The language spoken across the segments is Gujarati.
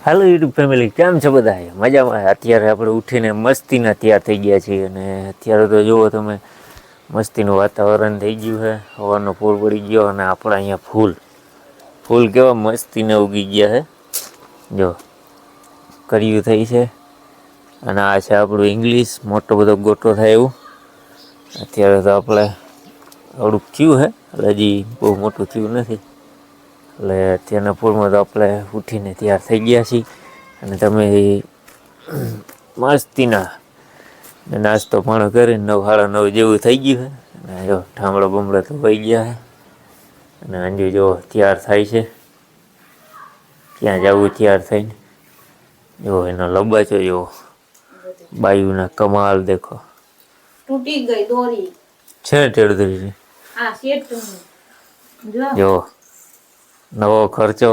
હાલો યુટ્યુબ ફેમિલી, કેમ છો બધા? મજામાં? અત્યારે આપણે ઉઠીને મસ્તીના તૈયાર થઈ ગયા છીએ અને અત્યારે તો જુઓ તમે, મસ્તીનું વાતાવરણ થઈ ગયું છે. હવાનો પૂર પડી ગયો અને આપણા અહીંયા ફૂલ ફૂલ કેવા મસ્તીને ઉગી ગયા છે. જો કર્યું થઈ છે અને આ છે આપણું ઇંગ્લિશ, મોટો બધો ગોટો થાય એવું. અત્યારે તો આપણે થોડુંક થયું છે, હજી બહુ મોટું થયું નથી. એટલે અત્યારના પૂરમાં તો આપણે ઉઠીને તૈયાર થઈ ગયા છીએ અને તમે મસ્તીના નાસ્તો પાણો કરીને 9:30 જેવું થઈ ગયું છે અને જો ઠામડા બમડા તો વહી ગયા છે અને અંજુ જો તૈયાર થાય છે. ક્યાં જવું તૈયાર થઈને? જો એનો લંબાચો જો બાયુના કમાલ દેખો. તૂટી ગઈ દોરી છે ને ટેડધરી આ સેટ જો નવો ખર્ચો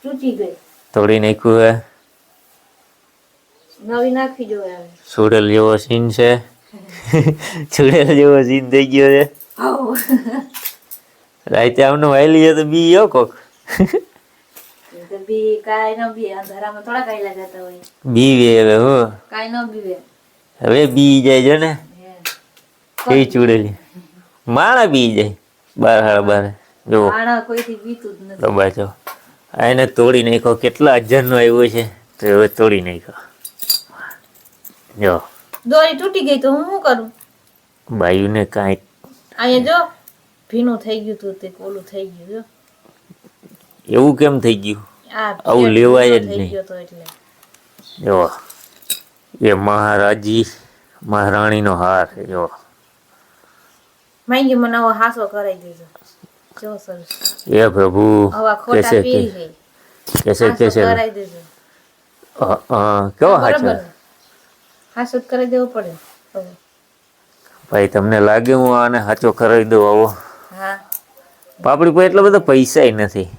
તૂટી ગઈ, તોડી નાખ્યું હે. નવી નાખી જો હવે. સુડેલ જેવો સીન છે. સુડેલ જેવો સીન થઈ ગયો છે. રાતે આમને વાયલી છે તો બી યો કોક બી કાઈ ન બી અંધારામાં થોડા કાઈ જતા હોય. બી વે હવે હો કાઈ ન બીવે હવે બી જાય છે ને એ ચૂડેલી માણા બી જાય 12:30 જો માણા કોઈથી બીતું જ નથી. દબાચો એને તોડી નાખ્યો. કેટલા હજારનો આવ્યો છે તો હવે તોડી નાખ્યો. જો દોરી તૂટી ગઈ તો હું શું કરું? બાયુને કાંઈ અહીંયા જો ભીનું થઈ ગયું તું તે ઓલું થઈ ગયું જો. એવું કેમ થઈ ગયું? આ આવું લેવાય જ થઈ નહીં. ગયો તો એટલે જો એ મહારાજી મહારાણીનો હાર છે. જો માંગી મને આવો હાસો કરાઈ દેજો. જો સરસ એ પ્રભુ આવા ખોટા પીરી છે. કેસે હાસો કેસે કરાઈ દેજો. કેવો હાચો બરાબર હાસો કરી દેવો પડે. ભાઈ તમને લાગે હું આને હાચો કરાવી દઉં? આવો હા પાપડી પર એટલા બધા પૈસા નથી.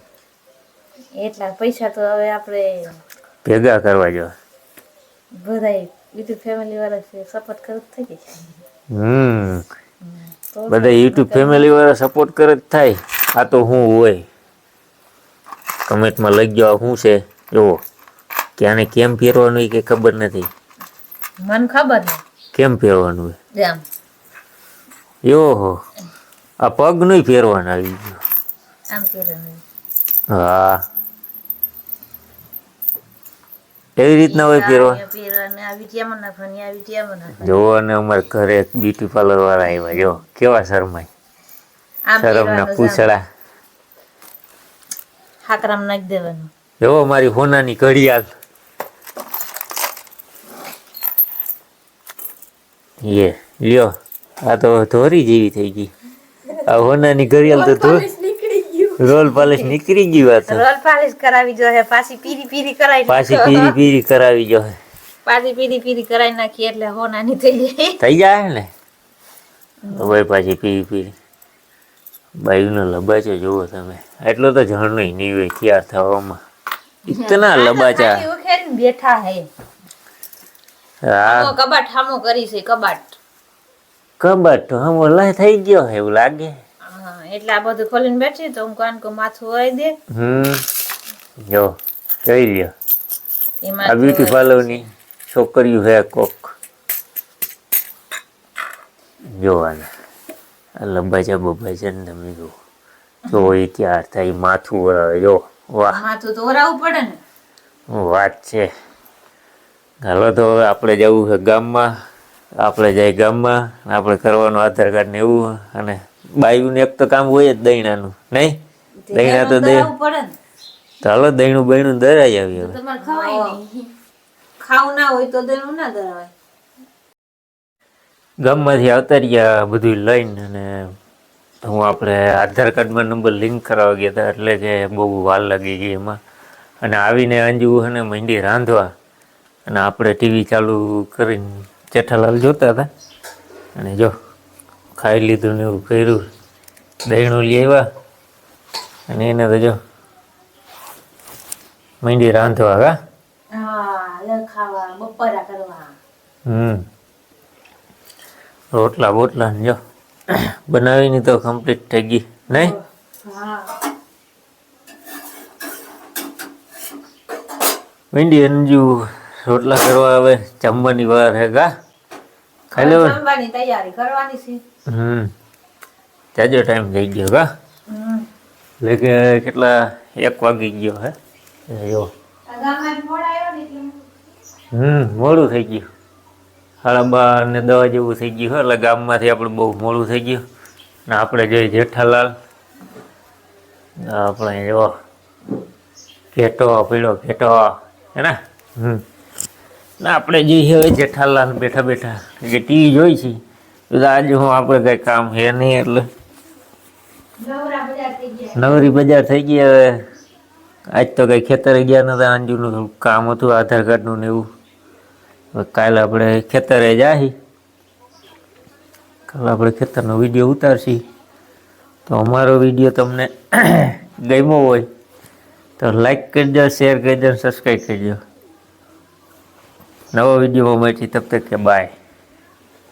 એટલા પૈસા તો હવે આપણે ભેગા કરવા જો બધા યુટ્યુબ ફેમિલી વાળા છે સપોર્ટ કરે થઈ ગઈ છે. તો બધા યુટ્યુબ ફેમિલી વાળા સપોર્ટ કરે જ થાય. આ તો હું હોય કમેન્ટમાં લઈ ગયો શું છે જુઓ કે આને કેમ ફેરવાનું હોય કે ખબર નથી. મને ખબર નહીં કેમ ફેરવાનું હોય. જામ યોહો આ પગ નહીં ફેરવાનું આવી ગયો. આમ ફેરવાનું. હા એવી રીતના હોય ફેરવાનું. ફેરવાનું આ વિડિયામાં નાખવાની આ વિડિયામાં નાખવાની. જો અને અમારે ઘરે બ્યુટી પાર્લર વાળા આવ્યા. જો કેવા શરમાય. આમ શરમના પૂછડા. હાકરામ નાખી દેવાનું. જો મારી હોનાની ઘડિયાળ એ લ્યો આ તો ધોરી જેવી થઈ ગઈ. આ હોનાની ઘડિયાળ તો રોલ પાલિશ નીકળી ગયું. આ તો રોલ પાલિશ કરાવી જો હે પાછી પીરી પીરી કરાવી પાછી પીરી પીરી કરાવી જો પાછી પીરી પીરી કરાવી નાખી એટલે હોનાની થઈ જાય. થઈ જાય ને હવે પાછી પીરી પીરી. બાયુનો લબાચો જુઓ તમે. એટલો તો જણ નહીં હોય તૈયાર થવામાં. ઇતના લબાચા. બેઠા હે હા કબાટ હામો કરી છે. કબાટ તો હમ ઓલા થઈ ગયો એવું લાગે. એટલે આ બધું ખોલીને બેઠી તો હું કાન કો માથું વાઈ દે. જો જોઈ લ્યો આ બ્યુટી પાર્લર ની છોકરીઓ હે કોક. જોવાના આ લંબાચા બબાચા ને તમે જો જો એ તૈયાર થાય માથું વળાવે. જો વાહ માથું તો ઓરાવું પડે ને. વાત છે. હાલો તો હવે આપણે જવું છે ગામમાં. આપણે જાય ગામમાં આપણે કરવાનું આધાર કાર્ડ ને એવું. અને બાયુને એક તો કામ હોય જ દહીણાનું નહીં. દહીણા તો દે પડે ને. ચાલો દહીણું બહીણું દરાઈ આવી. હવે તમારે ખવાય નહીં. ખાવું ના હોય તો દહીણું ના દરાવાય. ગામમાંથી આવતા રહ્યા બધું લઈને અને હું આપણે આધાર કાર્ડમાં નંબર લિંક કરાવવા ગયા હતા. એટલે કે બહુ વાર લાગી ગઈ એમાં. અને આવીને અંજુ અને મંડી રાંધવા અને આપણે ટીવી ચાલુ કરીને જેઠાલાલ જોતા હતા. અને જો ખાઈ લીધું ને એવું કર્યું. દહીણું લઈ આવ્યા અને એને તો જો મંડી રાંધવા. ખાવા બપોરા કરવા. રોટલા બોટલા ને જો બનાવીને તો કમ્પ્લીટ થઈ ગઈ નહીં. ભીંડી અંજુ રોટલા કરવા આવે, જમવાની વાર હે કા ખાઈ લેવા. જમવાની તૈયારી કરવાની છે. જાજો ટાઈમ થઈ ગયો કા, એટલે કે કેટલા 1 વાગી ગયો હે જો. આ ગામમાં મોડા આવ્યો ને એટલે મોડું થઈ ગયું, 12:30 ને 10 જેવું થઈ ગયું. એટલે ગામમાંથી આપણે બહુ મોડું થઈ ગયું. ને આપણે જોઈએ જેઠાલાલ, આપણે જો ઘેટો પીળો ઘેટો હે ને. ને આપણે જોઈએ હવે જેઠાલાલ બેઠા બેઠા કે ટીવી જોઈ છે. તો આજે હું આપણે કઈ કામ છે નહીં, એટલે નવરા બજાર થઈ ગયા. નવરી બજાર થઈ ગઈ. હવે આજ તો કઈ ખેતરે ગયા નતા, અંજુનું થોડું કામ હતું આધાર કાર્ડનું ને એવું. હવે કાલે આપણે ખેતરે જાય, કાલે આપણે ખેતરનો વિડીયો ઉતારશી. તો અમારો વિડીયો તમને ગમ્યો હોય તો લાઈક કરજો, શેર કરજો, સબસ્ક્રાઈબ કરજો. નવો વિડીયોમાં મળીએ, તબ તક કે બાય.